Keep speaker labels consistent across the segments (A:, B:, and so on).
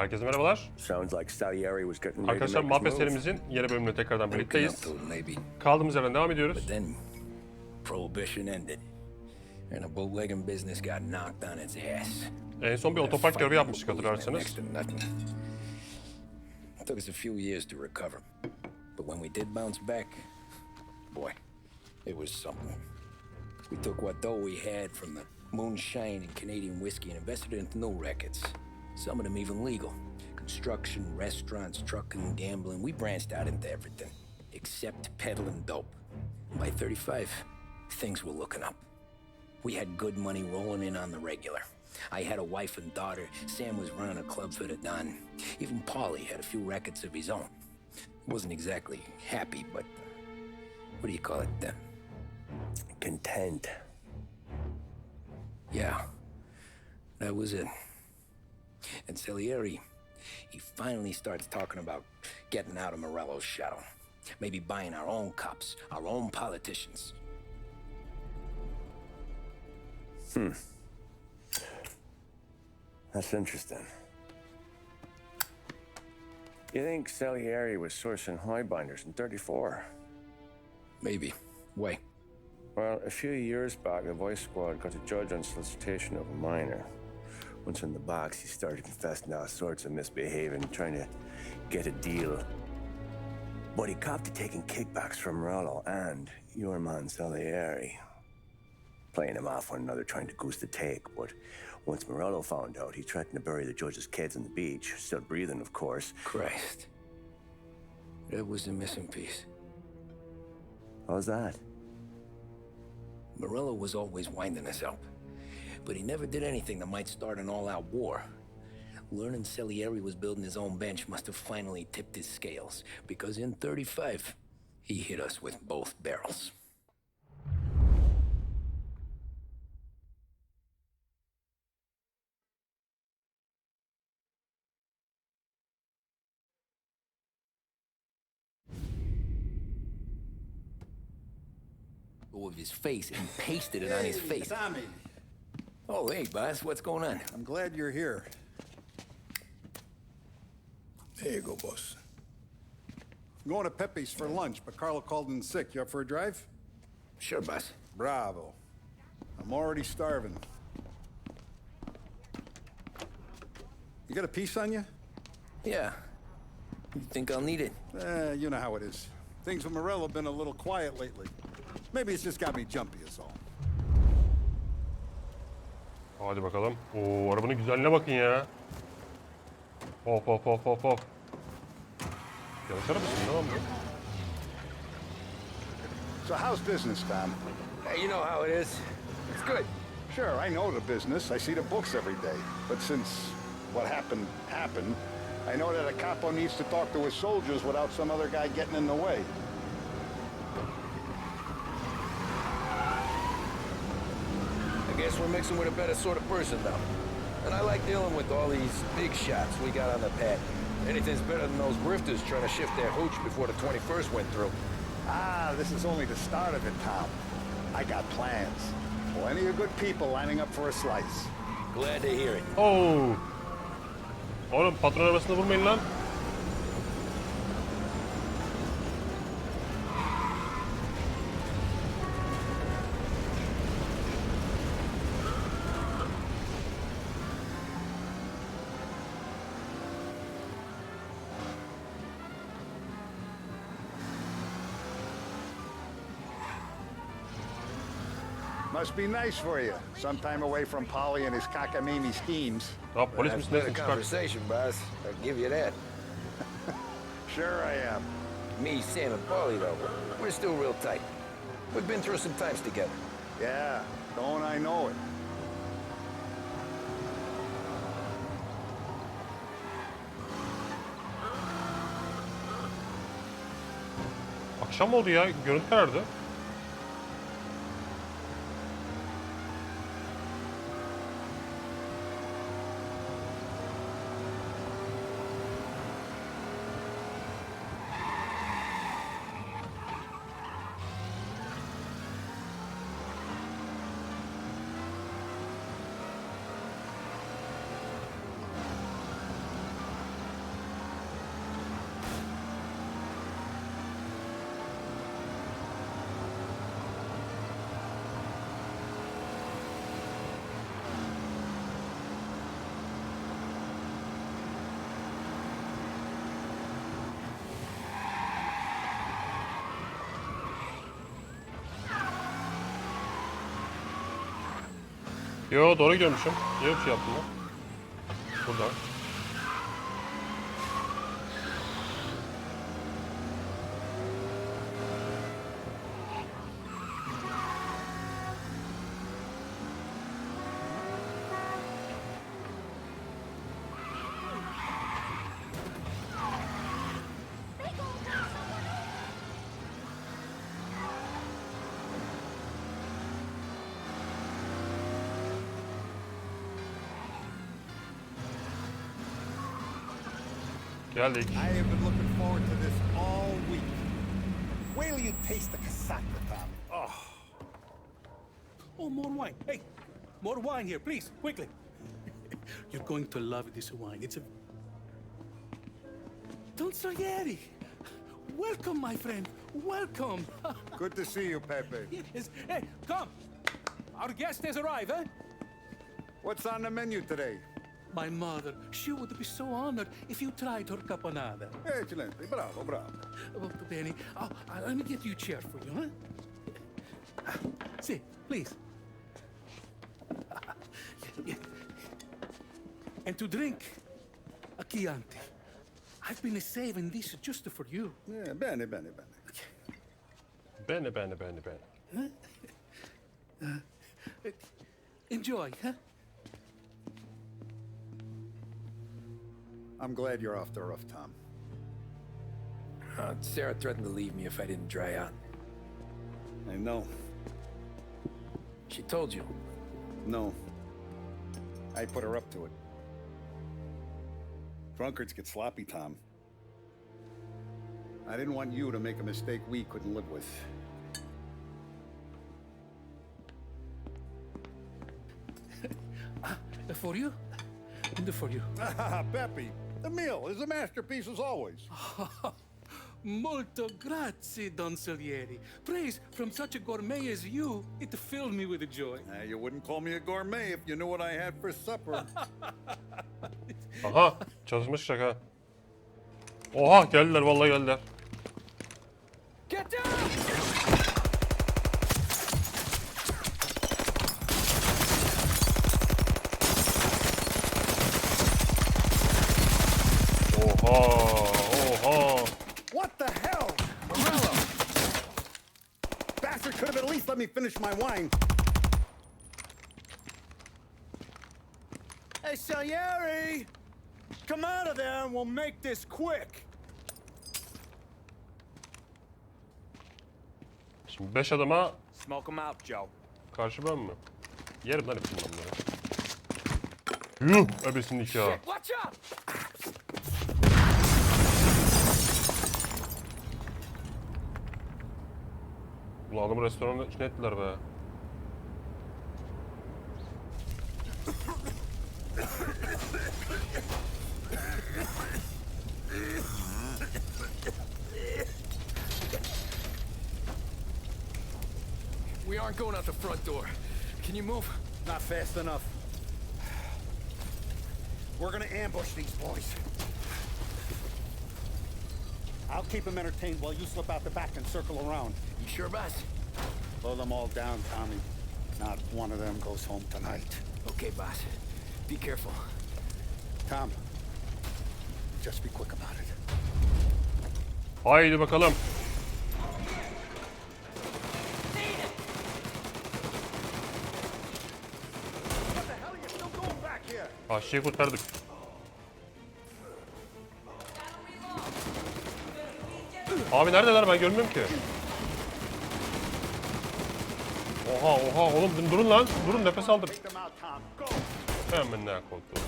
A: Herkese merhabalar. Arkadaşlar Mafya serimizin yeni bölümüne tekrardan birlikteyiz. Kaldığımız yerden devam ediyoruz. En son bir otopark görevi yapmıştık hatırlarsanız.
B: Took us a few years to recover. But when we did bounce back, boy, it was something. We took what dough we had from the moonshine and Canadian whiskey and invested it into new rackets. Some of them even legal. Construction, restaurants, trucking, gambling. We branched out into everything, except peddling dope. By 35, things were looking up. We had good money rolling in on the regular. I had a wife and daughter. Sam was running a club for the Don. Even Paulie had a few rackets of his own. Wasn't exactly happy, but what do you call it then?
C: Content.
B: Yeah, that was it. And Salieri, he finally starts talking about getting out of Morello's shadow. Maybe buying our own cops, our own politicians.
C: That's interesting. You think Salieri was sourcing highbinders in 34?
B: Maybe. Why?
C: Well, a few years back, the Vice Squad got a judge on solicitation of a minor. Once in the box, he started confessing all sorts of misbehaving, trying to get a deal. But he copped to taking kickbacks from Morello and your man Salieri. Playing him off one another, trying to goose the take, but once Morello found out, he threatened to bury the judge's kids on the beach, still breathing, of course.
B: Christ. That was the missing piece.
C: How's that?
B: Morello was always winding us up, but he never did anything that might start an all-out war. Learning Salieri was building his own bench must have finally tipped his scales, because in 35, he hit us with both barrels. Of his face and pasted it on his face.
D: Tommy.
B: Oh, hey, boss, what's going on?
D: I'm glad you're here. There you go, boss. I'm going to Pepe's for lunch, but Carlo called in sick. You up for a drive?
B: Sure, boss.
D: Bravo. I'm already starving. You got a piece on you?
B: Yeah. You think I'll need it?
D: You know how it is. Things with Morello have been a little quiet lately. Maybe it's just got me jumpy is all.
A: Hadi bakalım. Oo, arabanın güzelliğine bakın ya. Hop hop hop hop hop. Yarış arabası tamam mı?
D: So how's business, Tom?
B: Hey, you know how it is. It's good.
D: Sure, I know the business. I see the books every day. But since what happened, I know that a capo needs to talk to his soldiers without some other guy getting in the way.
B: I guess we're mixing with a better sort of person now. And I like dealing with all these big shots we got on the pad. Anything's better than those grifters trying to shift their hooch before the 21st went through.
D: This is only the start of it, Tom. I got plans. Plenty of good people lining up for a slice.
B: Glad to hear it.
A: Oo. Oğlum patron arabasını vurmayın lan.
D: Must be nice for you. Some time away from Polly and his cockamamie schemes.
A: Ya polis
B: That's
A: misin
B: been a
A: nesin çıkar?
B: conversation, boss. I'll give you that.
D: Sure I am.
B: Me, Sam, and Paulie, though, we're still real tight. We've been through some times together.
D: Yeah, don't I know it.
A: Akşam oldu ya. Görüntü karardı. Yo doğru gidiyormuşum. Niye bir şey yaptım lan? Buradan. Geldik.
D: I have been looking forward to this all week. Wait till you taste the casaca, Tom. Oh.
E: Oh, more wine. Hey, more wine here, please, quickly. You're going to love this wine. It's a... Don Salieri. Welcome, my friend. Welcome.
D: Good to see you, Pepe.
E: Yes. Hey, come. Our guest has arrived, eh?
D: What's on the menu today?
E: My mother, she would be so honored if you tried her caponata.
D: Excelente, bravo, bravo.
E: Molto bene. Oh, let me get you a chair for you, huh? Sit, please. And to drink, a Chianti. I've been saving this just for you.
D: Yeah, bene, bene, bene.
A: Bene.
E: Enjoy, huh?
D: I'm glad you're off the roof, Tom.
B: Sarah threatened to leave me if I didn't dry out.
D: I know.
B: She told you.
D: No. I put her up to it. Drunkards get sloppy, Tom. I didn't want you to make a mistake we couldn't live with.
E: For you? And for you.
D: Pepe, the meal is a masterpiece as always.
E: Molto grazie, Don Salieri. Praise from such a gourmet as you, it filled me with joy.
D: You wouldn't call me a gourmet if you knew what I had for supper.
A: Aha çalışmışlar ha. Oha geldiler vallahi geldiler.
E: Get down!
A: Oha.
D: What the hell? Morello! Bastard could have at least let me finish my wine.
F: Hey, Salieri! Come out of there and we'll make this quick.
A: Şimdi 5 adama
F: Smoke 'em out, Joe.
A: karşı ben mi? Yerim lan hepsini bunları. Yuh ebesinin nikahı.
F: Shit, watch out!
A: Ulan adamı restoranın içine ettiler be.
B: We aren't going out the front door. Can you move?
D: Not fast enough. We're gonna ambush these boys. I'll keep them entertained while you slip out the back and circle around.
B: You sure, boss?
D: Blow them all down, Tommy. Not one of them goes home tonight.
B: Okay, boss. Be careful.
D: Tom, just be quick about it.
A: Haydi bakalım.
D: What the hell are you still going back here?
A: Aşçıyı kurtardık. Abi neredeler ben görmüyorum ki. Oha oğlum durun lan. Durun nefes aldır.
D: Take them out, Tom. Go!
A: Hemen ne koltuğu.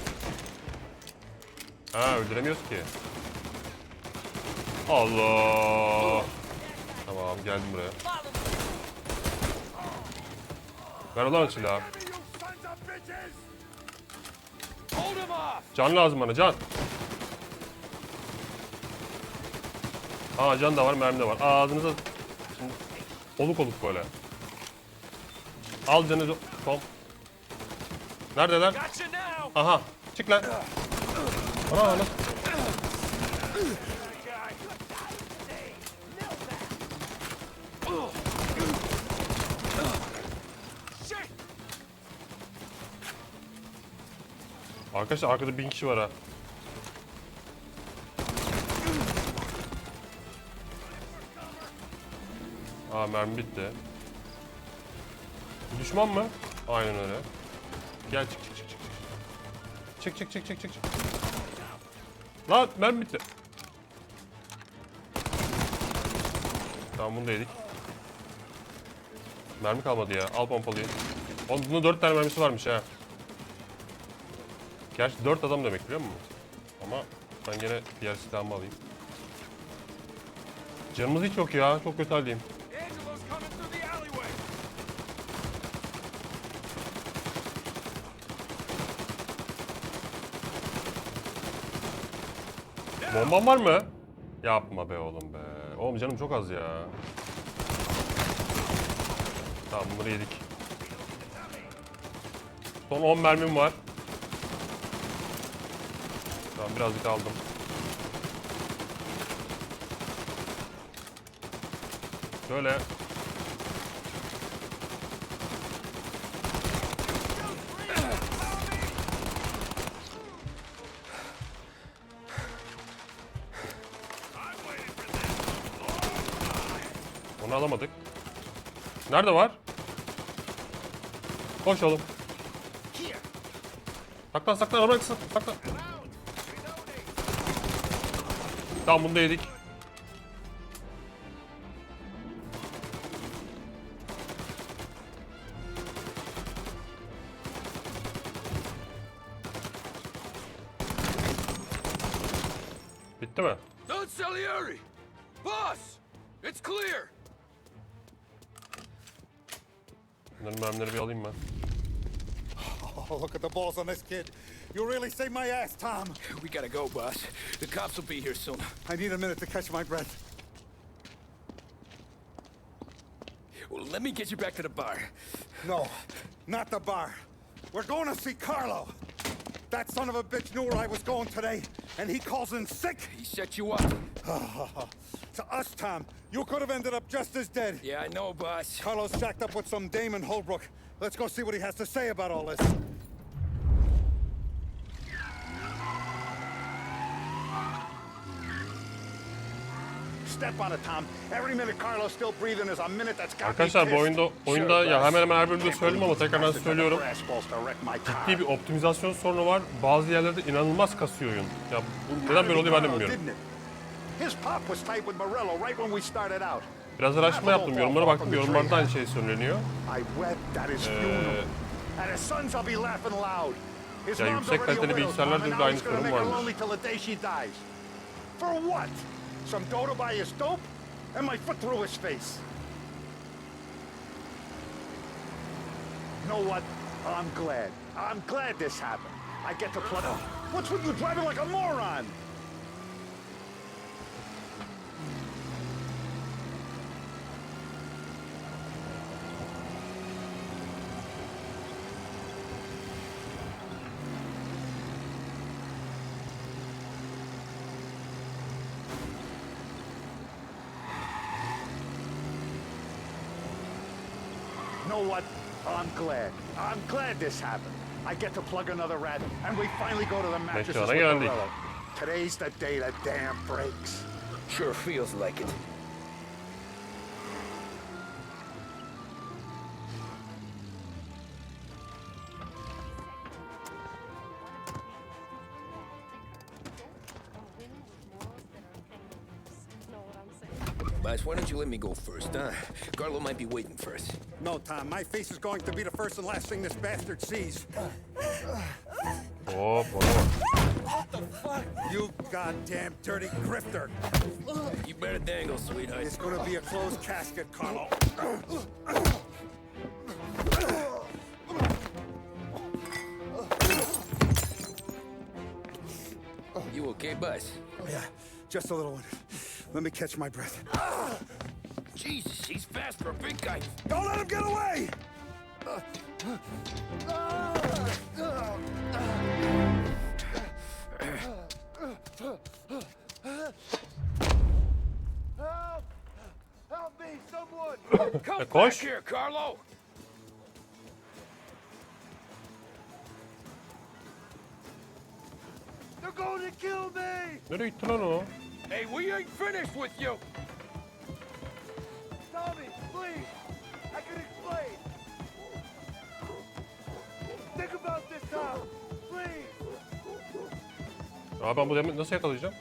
A: Ha öldüremiyoruz ki. Allah. Tamam geldim buraya. Ver ulan silahı.
D: You sons of bitches!
F: Hold 'em off!
A: Can lazım bana can. Aa can da var mermi de var. Ağzınıza şimdi oluk böyle. Al canı Tom. Neredeler?
F: Gotcha now!
A: Aha çık lan. Ana. Arkadaşlar arkada 1000 kişi var ha. Aa mermi bitti. Düşman mı? Aynen öyle. Gel çık. Çık. Lan mermi bitti. Tamam bunu da yedik. Mermi kalmadı ya. Al pompalıyı. Oğlum bunda 4 tane mermisi varmış ha. Gerçi 4 adam demek biliyor musun? Ama ben gene diğer silahımı alayım. Canımız hiç yok ya. Çok kötü haldeyim. Bomban var mı? Yapma be oğlum be. Oğlum canım çok az ya. Tamam bunları yedik. Son 10 mermim var. Tamam birazcık aldım. Şöyle. Onu alamadık. Nerede var? Koş oğlum. Saklan arabaya saklan. Tamam bunu da yedik. Bitti mi?
B: Don't Salieri! Boss! It's clear!
A: Bunların mermileri bir alayım ben.
F: Oh, look at the balls on this kid. You really saved my ass, Tom.
B: We gotta go, boss. The cops will be here soon.
F: I need a minute to catch my breath.
B: Well, let me get you back to the bar.
F: No, not the bar. We're going to see Carlo. That son of a bitch knew where I was going today, and he calls in sick.
B: He set you up.
F: To us, Tom, you could have ended up just as dead.
B: Yeah, I know, boss.
F: Carlo's shacked up with some dame in Holbrook. Let's go see what he has to say about all this.
D: Step on it, Tom. Every minute Carlo's still breathing is a minute that's got me
A: Arkadaşlar bu
D: pissed.
A: oyunda ya hemen hemen her bölümde söyledim ama tekrardan söylüyorum. Ciddi bir optimizasyon sorunu var. Bazı yerlerde inanılmaz kasıyor oyun. Ya bu neden böyle oluyor ben de bilmiyorum. Biraz araştırma yaptım, yorumlara baktım. Yorumlarda aynı şey söyleniyor. Ya yüksek kaliteli bilgisayarlarda bile aynı sorun varmış.
D: For what? Some dough to buy his dope? And my foot through his face. You know what? I'm glad this happened. I get to plug. What's with you driving like a moron? You know what? I'm glad this happened. I get to plug another rat, and we finally go to the mattresses with Gorilla. Today's the day the dam breaks.
B: Sure feels like it. Boss, why don't you let me go first, huh? Carlo might be waiting for us.
F: No, Tom, my face is going to be the first and last thing this bastard sees.
A: Hop ona bak.
F: You goddamn dirty grifter.
B: You better dangle, sweetheart.
F: It's gonna be a closed casket, Carlo.
B: You okay, boss?
F: Yeah, just a little one. Let me catch my breath.
B: Jesus, he's fast for a big guy.
F: Don't let him get away!
B: Help me, someone! Come back
A: Koş.
B: here, Carlo!
F: They're going to kill me!
A: Nereye gitti lan o?
F: Hey, we ain't finished with you! Tommy, please! I can explain! Think about this time! Please!
A: Aa ben bu demin nasıl yakalayacağım?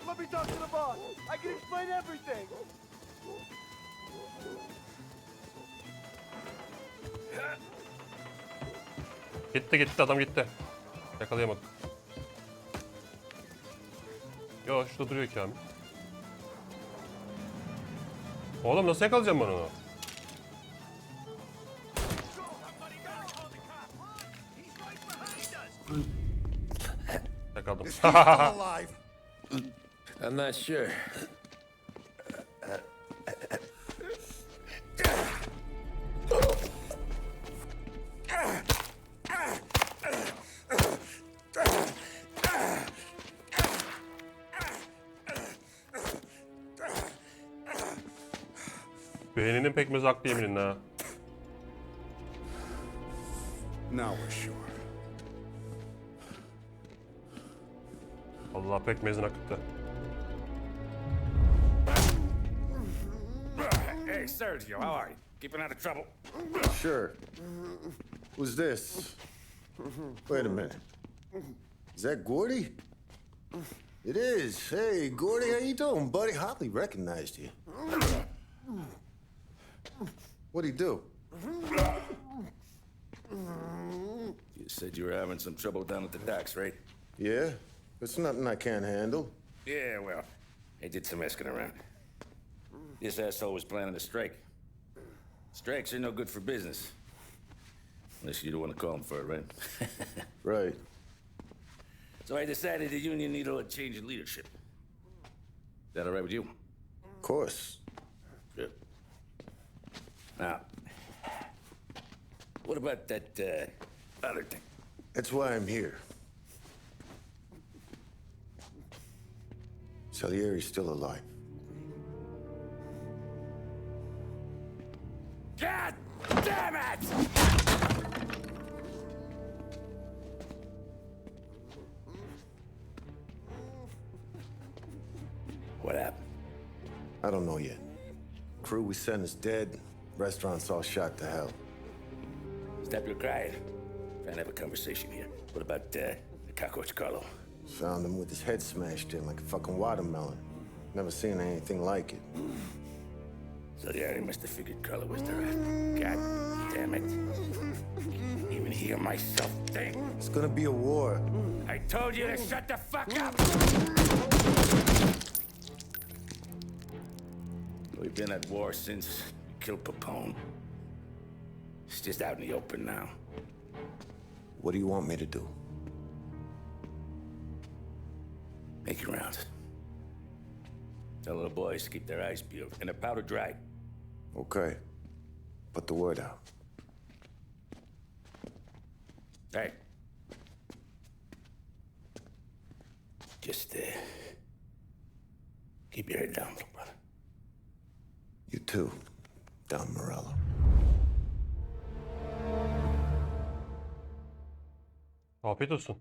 F: Let me talk to the boss! I can explain everything!
A: Gitti adam gitti. Yakalayamadım. Yo şurada duruyor Kamil. Oğlum nasıl yakalayacağım ben onu? Yakaladım.
F: Alive!
B: I'm not sure.
A: Beyninin pekmezi aklı yeminle ha.
F: Now we're sure.
A: Allah pekmezin akıttı.
G: Hey, Sergio, how are you? Keeping out of trouble?
H: Sure. Who's this? Wait a minute. Is that Gordy? It is. Hey, Gordy, how you doing, buddy? Hardly recognized you. What'd he do?
G: You said you were having some trouble down at the docks, right?
H: Yeah? It's nothing I can't handle.
G: Yeah, well, I did some asking around. This asshole was planning a strike. Strikes are no good for business. Unless you don't want to call him for it, right?
H: Right.
G: So I decided the union needed a change in leadership. Is that all right with you?
H: Of course.
G: Good. Now, what about that other thing?
H: That's why I'm here. Salieri's still alive.
G: God damn it! What happened?
H: I don't know yet. Crew we sent is dead. Restaurant's all shot to hell.
G: Stop your crying. Trying to have a conversation here. What about the cockroach Carlo?
H: Found him with his head smashed in like a fucking watermelon. Never seen anything like it.
G: So the already must have figured Carlo was the rat. God damn it. Even hear myself think.
H: It's gonna be a war.
G: I told you to shut the fuck up! We've been at war since we killed Papone. It's just out in the open now.
H: What do you want me to do?
G: Make your rounds. Tell little boys to keep their eyes peeled and their powder dry.
H: Okay. Put the word out.
G: Hey. Just, keep your head down, little brother.
H: You too, Don Morello.
A: Afiyet olsun.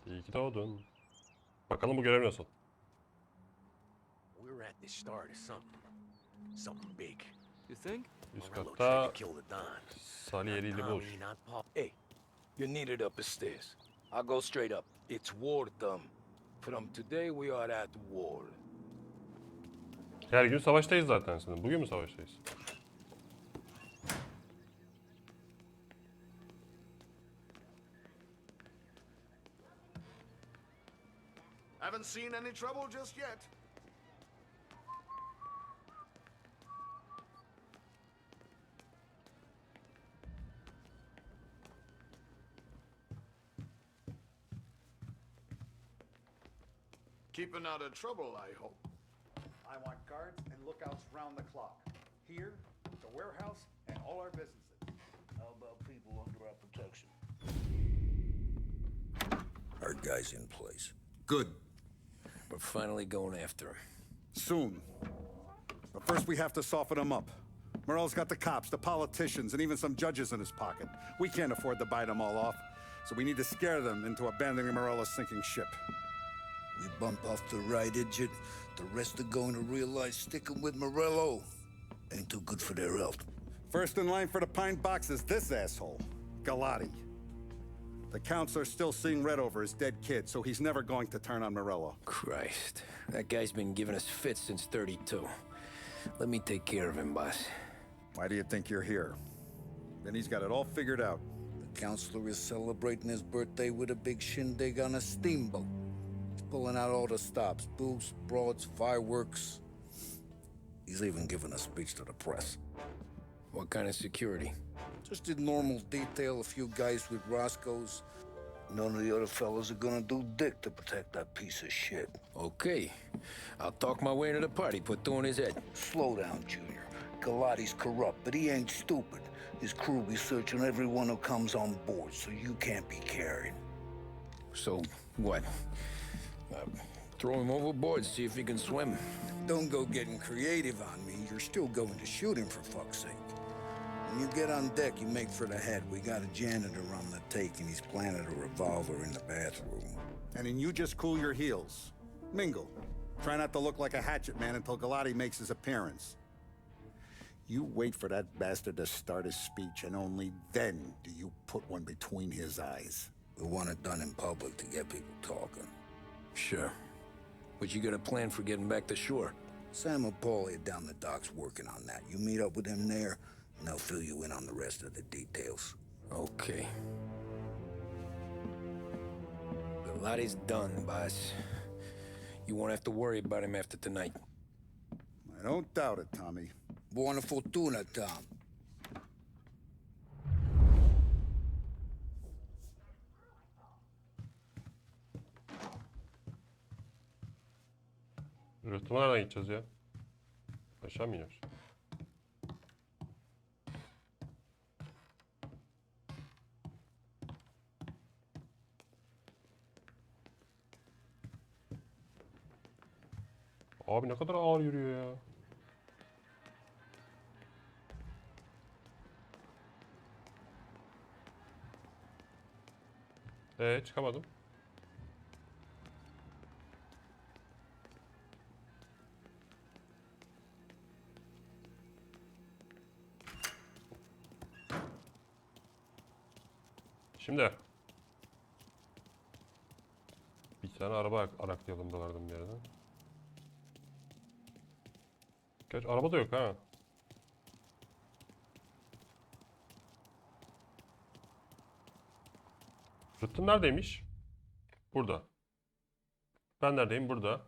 A: İyi ki doğdun. Bakalım bu görev nasıl?
I: We're at the start of something. Something big.
J: You think?
A: Üst
I: Morello
A: katta
I: tried to kill the Don.
A: Salieri ile boş.
I: Tommy, not Paul.
J: Hey, you're needed up the stairs. I'll go straight up. It's war, Thumb. From today, we are at war.
A: Her gün savaştayız zaten şimdi. Bugün mü savaştayız?
F: Haven't seen any trouble just yet. Keeping out of trouble, I hope.
D: I want guards and lookouts round the clock. Here, the warehouse, and all our businesses.
I: How about people under our protection?
B: Our guy's in place.
H: Good.
B: We're finally going after him.
F: Soon. But first we have to soften him up. Morel's got the cops, the politicians, and even some judges in his pocket. We can't afford to bite them all off, so we need to scare them into abandoning Morel's sinking ship.
J: We bump off the right idiot, the rest are going to realize sticking with Morello ain't too good for their health.
F: First in line for the pine box is this asshole, Galati. The counselor's still seeing red over his dead kid, so he's never going to turn on Morello.
J: Christ, that guy's been giving us fits since 32. Let me take care of him, boss.
F: Why do you think you're here? Then he's got it all figured out.
J: The counselor is celebrating his birthday with a big shindig on a steamboat. He's pulling out all the stops, booze, broads, fireworks. He's even giving a speech to the press. What kind of security? Just in normal detail, a few guys with Roscoe's. None of the other fellas are gonna do dick to protect that piece of shit. Okay. I'll talk my way into the party, put two in his head. Slow down, Junior. Galati's corrupt, but he ain't stupid. His crew be searching everyone who comes on board, so you can't be carried. So, what? Throw him overboard, see if he can swim. Don't go getting creative on me. You're still going to shoot him, for fuck's sake. When you get on deck, you make for the head. We got a janitor on the take, and he's planted a revolver in the bathroom.
F: And then you just cool your heels. Mingle. Try not to look like a hatchet man until Galati makes his appearance. You wait for that bastard to start his speech, and only then do you put one between his eyes.
J: We want it done in public to get people talking. Sure. But you got a plan for getting back to shore? Sam and Paulie are down the docks working on that. You meet up with them there, and they'll fill you in on the rest of the details. Okay. Galati's done, boss. You won't have to worry about him after tonight.
F: I don't doubt it, Tommy.
J: Buona fortuna, Tom.
A: Rıhtıma nereden gideceğiz ya? Aşağı mı iniyoruz? Abi ne kadar ağır yürüyor ya. Çıkamadım. Şimdi bir tane araba araklayalım buralardan bir yerden. Gerçi araba da yok ha. Rıhtım neredeymiş? Burada. Ben neredeyim? Burada.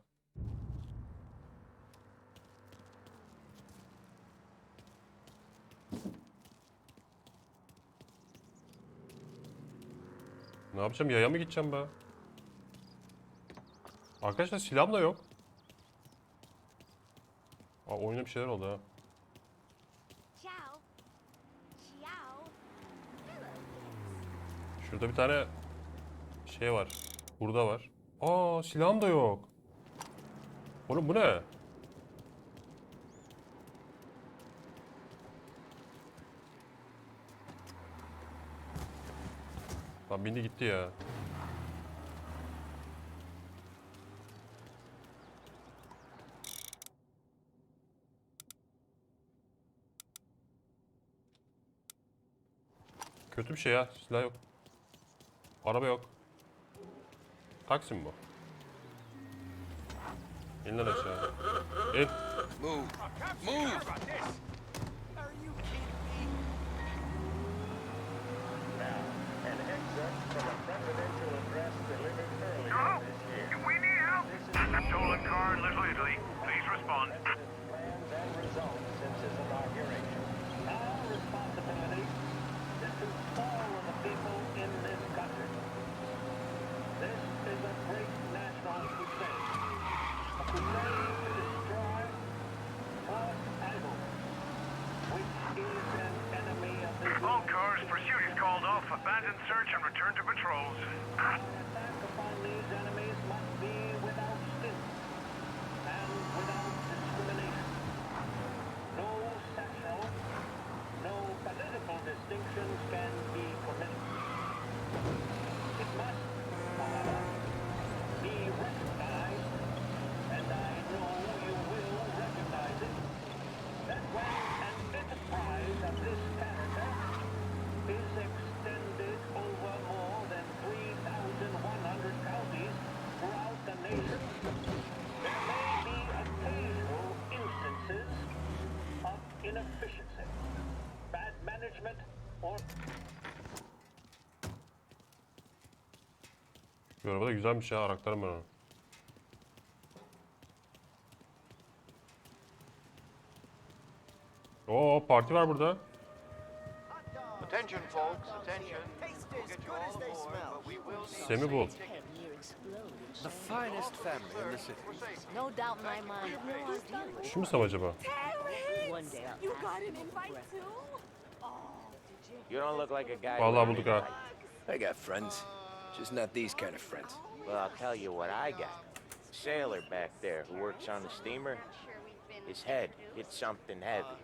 A: Ne yapacağım? Yaya mı gideceğim be? Arkadaşlar silahım da yok. Aa, oyunda bir şeyler oldu ha. Şurada bir tane şey var. Burada var. Aa, silahım da yok. Oğlum bu ne? Lan bindi gitti ya. Kötü bir şey ya. Silah yok. Araba yok. Taksi mi bu? İn lan aşağı. İn.
J: Move. Move.
K: We need help. Stolen car in Little Italy. Please respond. All cars, pursuit is called off. Abandon search and return to patrols. Attack upon these enemies must be without stint and without
A: Bu araba da güzelmiş ya, araklarım ben onu. Oo, parti var burada.
I: Attention, folks, attention. We'll get you all aboard, but we will need
A: Semi bu.
I: the finest family in the city.
L: No doubt in my mind. No idea.
A: Şu mu Sam acaba?
L: One day I'll
M: You
L: ask
M: got
L: you
M: an invite
L: for
M: too?
I: You don't look like a guy.
A: Vallahi bulduk ha.
B: I got friends, just not these kind of friends.
I: Well, I'll tell you what I got. Sailor back there who works on the steamer. His head hit something heavy.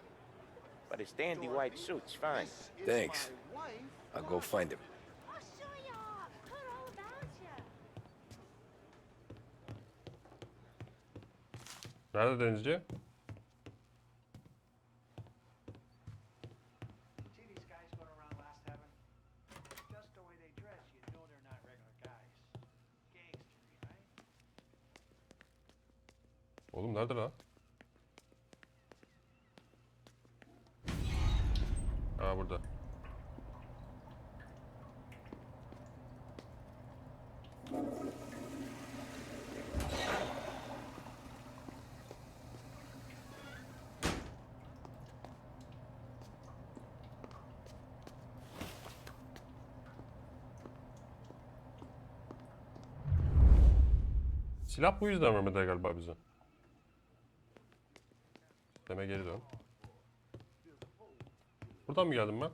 I: But his dandy white suit's fine.
B: Thanks. I'll go find him.
M: I'll show y'all. Heard all about you.
A: Nerede denizci?
I: See these guys going around last heaven? Just the way they dress, you know they're not regular guys. Gangster, right?
A: Oğlum nerede lan? Aa, burada. Silah bu yüzden vermedi galiba bize. Deme, geri dön. Buradan mı geldim ben?